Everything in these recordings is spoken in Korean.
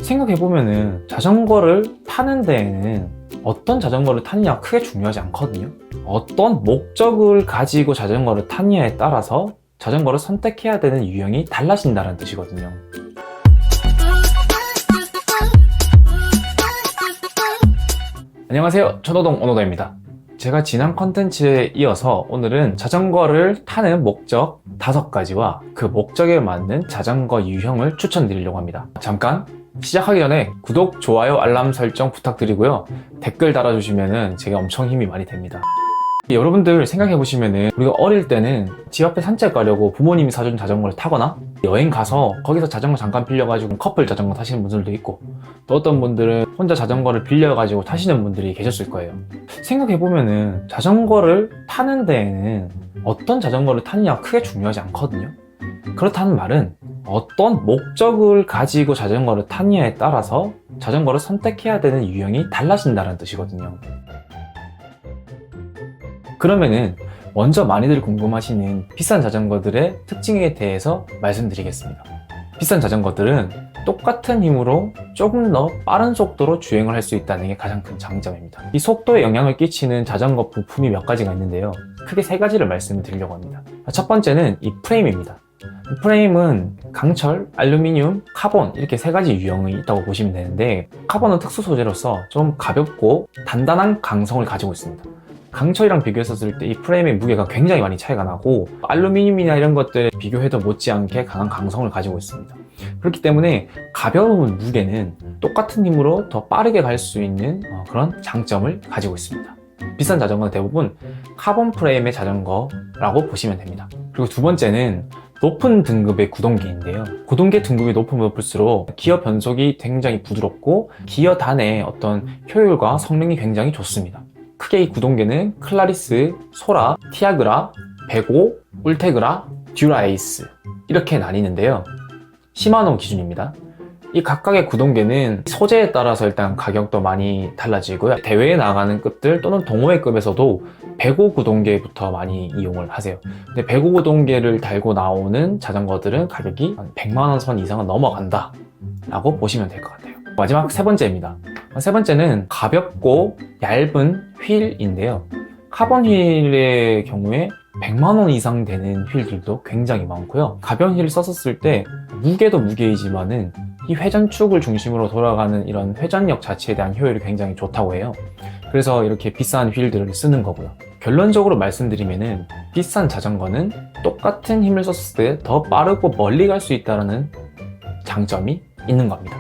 생각해보면은 자전거를 타는 데에는 어떤 자전거를 타느냐가 크게 중요하지 않거든요. 어떤 목적을 가지고 자전거를 타느냐에 따라서 자전거를 선택해야 되는 유형이 달라진다는 뜻이거든요. 안녕하세요, 천호동 오노다입니다. 제가 지난 컨텐츠에 이어서 오늘은 자전거를 타는 목적 5가지와 그 목적에 맞는 자전거 유형을 추천드리려고 합니다. 잠깐 시작하기 전에 구독, 좋아요, 알람 설정 부탁드리고요. 댓글 달아주시면 제게 엄청 힘이 많이 됩니다. 여러분들 생각해보시면은 우리가 어릴 때는 집 앞에 산책 가려고 부모님이 사준 자전거를 타거나 여행 가서 거기서 자전거 잠깐 빌려가지고 커플 자전거 타시는 분들도 있고, 또 어떤 분들은 혼자 자전거를 빌려가지고 타시는 분들이 계셨을 거예요. 생각해보면은 자전거를 타는 데에는 어떤 자전거를 타느냐가 크게 중요하지 않거든요. 그렇다는 말은 어떤 목적을 가지고 자전거를 타느냐에 따라서 자전거를 선택해야 되는 유형이 달라진다는 뜻이거든요. 그러면은 먼저 많이들 궁금하시는 비싼 자전거들의 특징에 대해서 말씀드리겠습니다. 비싼 자전거들은 똑같은 힘으로 조금 더 빠른 속도로 주행을 할 수 있다는 게 가장 큰 장점입니다. 이 속도에 영향을 끼치는 자전거 부품이 몇 가지가 있는데요. 크게 3가지를 말씀드리려고 합니다. 첫 번째는 이 프레임입니다. 이 프레임은 강철, 알루미늄, 카본 이렇게 3가지 유형이 있다고 보시면 되는데, 카본은 특수 소재로서 좀 가볍고 단단한 강성을 가지고 있습니다. 강철이랑 비교했었을 때 이 프레임의 무게가 굉장히 많이 차이가 나고, 알루미늄이나 이런 것들 비교해도 못지않게 강한 강성을 가지고 있습니다. 그렇기 때문에 가벼운 무게는 똑같은 힘으로 더 빠르게 갈 수 있는 그런 장점을 가지고 있습니다. 비싼 자전거는 대부분 카본 프레임의 자전거라고 보시면 됩니다. 그리고 두 번째는 높은 등급의 구동계인데요. 구동계 등급이 높으면 높을수록 기어 변속이 굉장히 부드럽고 기어단의 어떤 효율과 성능이 굉장히 좋습니다. 크게 이 구동계는 클라리스, 소라, 티아그라, 베고, 울테그라, 듀라에이스 이렇게 나뉘는데요. 시마노 기준입니다. 이 각각의 구동계는 소재에 따라서 일단 가격도 많이 달라지고요. 대회에 나가는 급들 또는 동호회급에서도 베고 구동계부터 많이 이용을 하세요. 근데 베고 구동계를 달고 나오는 자전거들은 가격이 한 100만원 선 이상은 넘어간다 라고 보시면 될 것 같아요. 마지막 3번째입니다. 3번째는 가볍고 얇은 휠인데요. 카본 휠의 경우에 100만원 이상 되는 휠들도 굉장히 많고요. 가벼운 휠을 썼을 때 무게도 무게이지만은 이 회전축을 중심으로 돌아가는 이런 회전력 자체에 대한 효율이 굉장히 좋다고 해요. 그래서 이렇게 비싼 휠들을 쓰는 거고요. 결론적으로 말씀드리면은 비싼 자전거는 똑같은 힘을 썼을 때 더 빠르고 멀리 갈 수 있다는 장점이 있는 겁니다.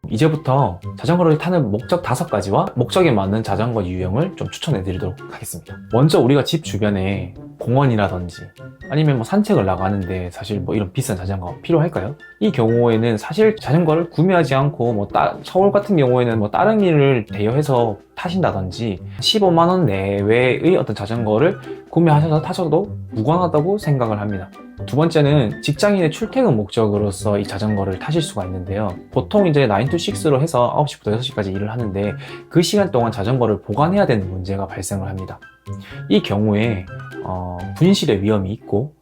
이제부터 자전거를 타는 목적 5가지와 목적에 맞는 자전거 유형을 좀 추천해 드리도록 하겠습니다. 먼저 우리가 집 주변에 공원이라든지 아니면 뭐 산책을 나가는데 사실 뭐 이런 비싼 자전거 필요할까요? 이 경우에는 사실 자전거를 구매하지 않고 서울 같은 경우에는 뭐 다른 일을 대여해서 타신다든지 15만원 내외의 어떤 자전거를 구매하셔서 타셔도 무관하다고 생각을 합니다. 두 번째는 직장인의 출퇴근 목적으로서 이 자전거를 타실 수가 있는데요. 보통 이제 9to6로 해서 9시부터 6시까지 일을 하는데 그 시간 동안 자전거를 보관해야 되는 문제가 발생을 합니다. 이 경우에 분실의 위험이 있고,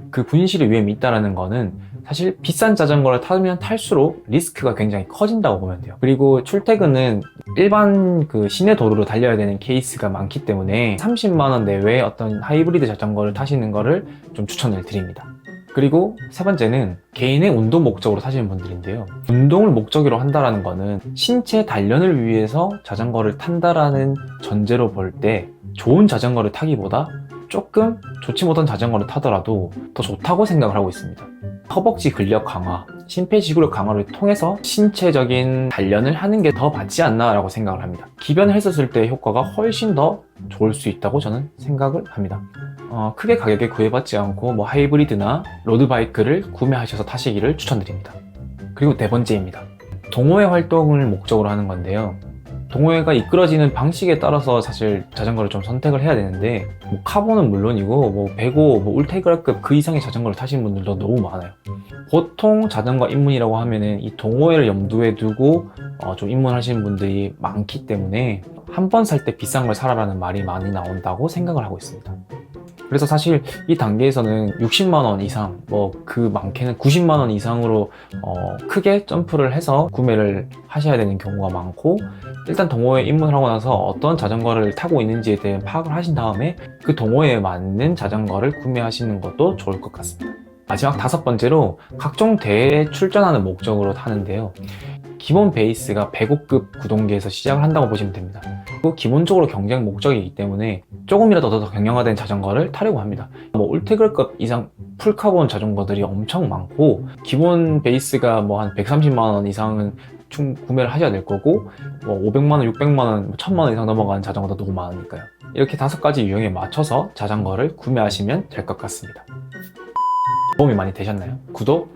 그 분실의 위험이 있다는 거는 사실 비싼 자전거를 타면 탈수록 리스크가 굉장히 커진다고 보면 돼요. 그리고 출퇴근은 일반 그 시내 도로로 달려야 되는 케이스가 많기 때문에 30만원 내외의 어떤 하이브리드 자전거를 타시는 거를 좀 추천을 드립니다. 그리고 3번째는 개인의 운동 목적으로 타시는 분들인데요. 운동을 목적으로 한다는 거는 신체 단련을 위해서 자전거를 탄다라는 전제로 볼 때 좋은 자전거를 타기보다 조금 좋지 못한 자전거를 타더라도 더 좋다고 생각을 하고 있습니다. 허벅지 근력 강화, 심폐지구력 강화를 통해서 신체적인 단련을 하는 게 더 맞지 않나 라고 생각을 합니다. 기변을 했었을 때 효과가 훨씬 더 좋을 수 있다고 저는 생각을 합니다. 크게 가격에 구애받지 않고 뭐 하이브리드나 로드바이크를 구매하셔서 타시기를 추천드립니다. 그리고 4번째입니다. 동호회 활동을 목적으로 하는 건데요. 동호회가 이끌어지는 방식에 따라서 사실 자전거를 좀 선택을 해야 되는데, 뭐 카본은 물론이고 뭐 베고, 뭐 울테그라급 그 이상의 자전거를 타시는 분들도 너무 많아요. 보통 자전거 입문이라고 하면은 이 동호회를 염두에 두고 좀 입문하시는 분들이 많기 때문에 한 번 살 때 비싼 걸 사라라는 말이 많이 나온다고 생각을 하고 있습니다. 그래서 사실 이 단계에서는 60만 원 이상, 그 많게는 90만 원 이상으로 크게 점프를 해서 구매를 하셔야 되는 경우가 많고, 일단 동호회에 입문을 하고 나서 어떤 자전거를 타고 있는지에 대한 파악을 하신 다음에 그 동호회에 맞는 자전거를 구매하시는 것도 좋을 것 같습니다. 마지막 5번째로 각종 대회에 출전하는 목적으로 타는데요. 기본 베이스가 105급 구동계에서 시작을 한다고 보시면 됩니다. 그리고 기본적으로 경쟁 목적이기 때문에 조금이라도 더 경량화된 자전거를 타려고 합니다. 울테그레급 이상 풀카본 자전거들이 엄청 많고, 기본 베이스가 한 130만 원 이상은 구매를 하셔야 될 거고, 500만 원, 600만 원, 1000만 원 이상 넘어가는 자전거도 너무 많으니까요. 이렇게 5가지 유형에 맞춰서 자전거를 구매하시면 될 것 같습니다. 도움이 많이 되셨나요? 구독,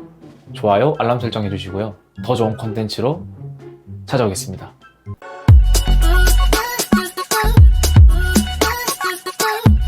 좋아요, 알람 설정 해주시고요. 더 좋은 콘텐츠로 찾아오겠습니다.